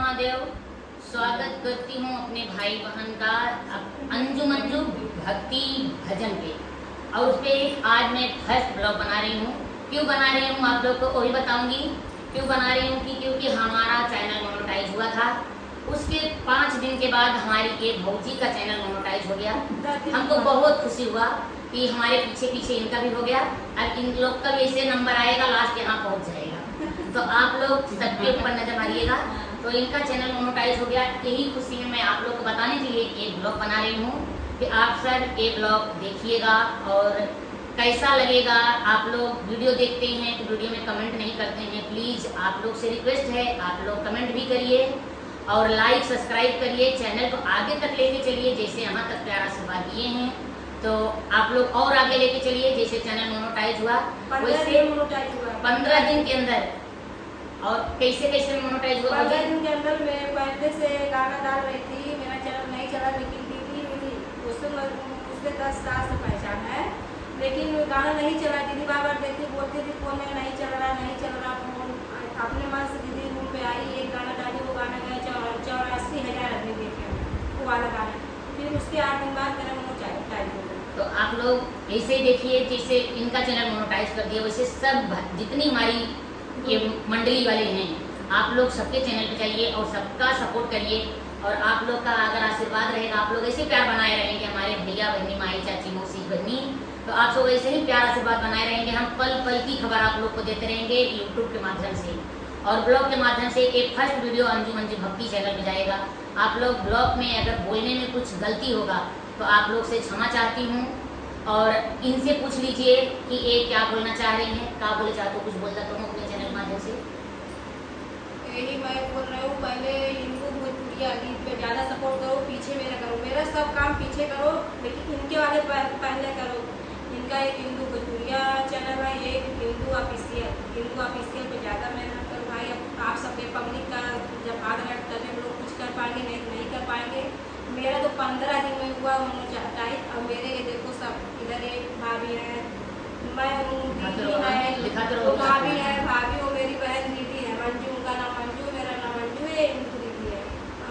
महादेव। स्वागत करती हूँ अपने भाई बहन का अंजू मंजू भक्ति भजन पे। और उस पर आज मैं फर्स्ट ब्लॉग बना रही हूँ। क्यों बना रही हूँ आप लोग को वही बताऊंगी। क्यों बना रही हूँ क्योंकि हमारा चैनल मोनेटाइज हुआ था। उसके 5 दिन के बाद हमारी एक भौजी का चैनल मोनेटाइज हो गया। हमको बहुत खुशी हुआ कि हमारे पीछे पीछे इनका भी हो गया। अब इन लोग का भी ऐसे नंबर आएगा, लास्ट यहाँ पहुँच जाएगा। तो आप लोग सबके ऊपर नजर मारिएगा। तो इनका चैनल मोनेटाइज हो गया, यही खुशी में मैं आप लोग को बताने के लिए एक ब्लॉग बना रही हूँ कि आप सब ये ब्लॉग देखिएगा और कैसा लगेगा। आप लोग वीडियो देखते हैं तो वीडियो में कमेंट नहीं करते हैं, प्लीज़ आप लोग से रिक्वेस्ट है आप लोग कमेंट भी करिए और लाइक सब्सक्राइब करिए। चैनल को आगे तक लेके चलिए, जैसे यहाँ तक प्यार आशीर्वाद दिए हैं तो आप लोग और आगे लेके चलिए। जैसे चैनल मोनेटाइज हुआ वैसे 15 दिन के अंदर। और कैसे कैसे मोनेटाइज हुआ? 15 दिन के अंदर मैं पहले से गाना डाल रही थी, मेरा चैनल नहीं चला, लेकिन दीदी मेरी उससे 10 साल से पहचान है, लेकिन गाना नहीं चला। दीदी बार बार देखती बोलती थी फोन में नहीं चल रहा फोन। अपने मन से दीदी रूम पे आई, एक गाना डाली, वो गाना गया 84,000 आदमी देखे वो वाला गाना। फिर उसके 8 दिन बाद मेरा मोनेटाइज हो गया। तो आप लोग ऐसे ही देखिए, जैसे इनका चैनल मोनेटाइज कर दिया वैसे सब जितनी हमारी ये मंडली वाले हैं आप लोग सबके चैनल पे जाइए और सबका सपोर्ट करिए। और आप लोग का अगर आशीर्वाद रहेगा, आप लोग ऐसे प्यार बनाए रहेंगे हमारे भैया बहनी माई चाची मौसी बहनी, तो आप सब ऐसे ही प्यार आशीर्वाद बनाए रहेंगे। हम पल पल की खबर आप लोग को देते रहेंगे यूट्यूब के माध्यम से और ब्लॉग के माध्यम से। एक फर्स्ट वीडियो अंजू मंजू भक्ति चैनल पे जाएगा। आप लोग ब्लॉग में अगर बोलने में कुछ गलती होगा तो आप लोग से क्षमा चाहती हूँ। और इनसे पूछ लीजिए कि ये क्या बोलना चाह रही हैं, क्या बोले चाहते हो, कुछ बोलता तो हूँ अपने चैनल माध्यम से। यही मैं बोल रही हूँ, पहले इनको भोजपुरिया गीत पे ज़्यादा सपोर्ट करो, पीछे मेरा करो, मेरा सब काम पीछे करो, लेकिन इनके वाले पहले करो। इनका एक हिंदू भोजपुरिया चैनल है, एक हिंदू ऑफिशियल पे ज़्यादा मेहनत करो भाई। आप सबके पब्लिक का जब हाथ रख तभी हम लोग कुछ कर पाएंगे, नहीं कर पाएंगे। मेरा तो 15 दिन में हुआ मोनेटाइज। और मेरे ये देखो सब इधर एक भाभी है, मैं हूँ, दीदी है, तो भाभी है, भाभी वो मेरी बहन दीदी है मंजू, उनका नाम मंजू, मेरा नाम मंजू है, इनको दीदी है।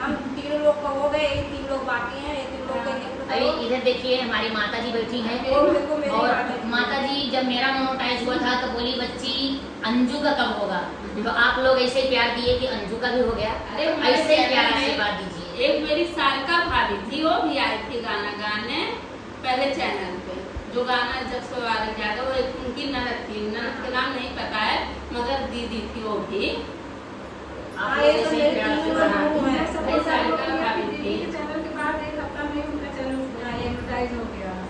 हम 3 लोग का हो गए, 3 लोग बाकी हैं, 3 लोग का अरे इधर देखिए हमारी माता जी बैठी हैं। और माता जी जब मेरा मोनेटाइज हुआ था तो बोली बच्ची अंजू का कब होगा। तो आप लोग ऐसे प्यार दिए कि अंजू का भी हो गया। ऐसे प्यार आशीर्वाद दीजिए। एक मेरी सारिका भाभी थी, वो भी आई थी गाना गाने पहले चैनल पे। जो गाना जब से वायरल जाता वो उनकी ननद थी, ननद का नाम नहीं पता है मगर दीदी थी वो भी। आप लोग ऐसे ही प्यार आशीर्वाद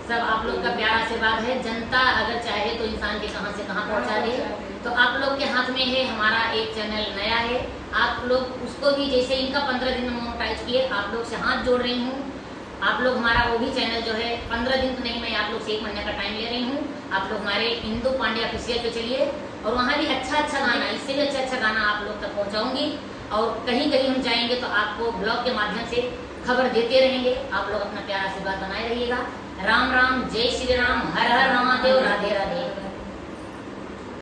सब आप लोग का प्यार आशीर्वाद है। जनता अगर चाहे तो इंसान के कहां से कहां पहुंचा दे। तो आप लोग के हाथ में है। हमारा एक चैनल नया है, आप लोग उसको भी जैसे इनका 15 दिन में मोनेटाइज किए, आप लोग से हाथ जोड़ रही हूँ। आप लोग हमारा वो भी चैनल जो है 15 दिन तो नहीं, मैं आप लोग से 1 महीने का टाइम ले रही हूँ। आप लोग हमारे इंदू पांडे ऑफिशियल पे चलिए और वहाँ भी अच्छा गाना, इससे भी अच्छा गाना आप लोग तक पहुँचाऊँगी। और कहीं कहीं हम जाएंगे तो आपको ब्लॉग के माध्यम से खबर देते रहेंगे। आप लोग अपना प्यार आशीर्वाद बनाए रहिएगा। राम राम, जय श्री राम, हर हर महादेव, राधे राधे।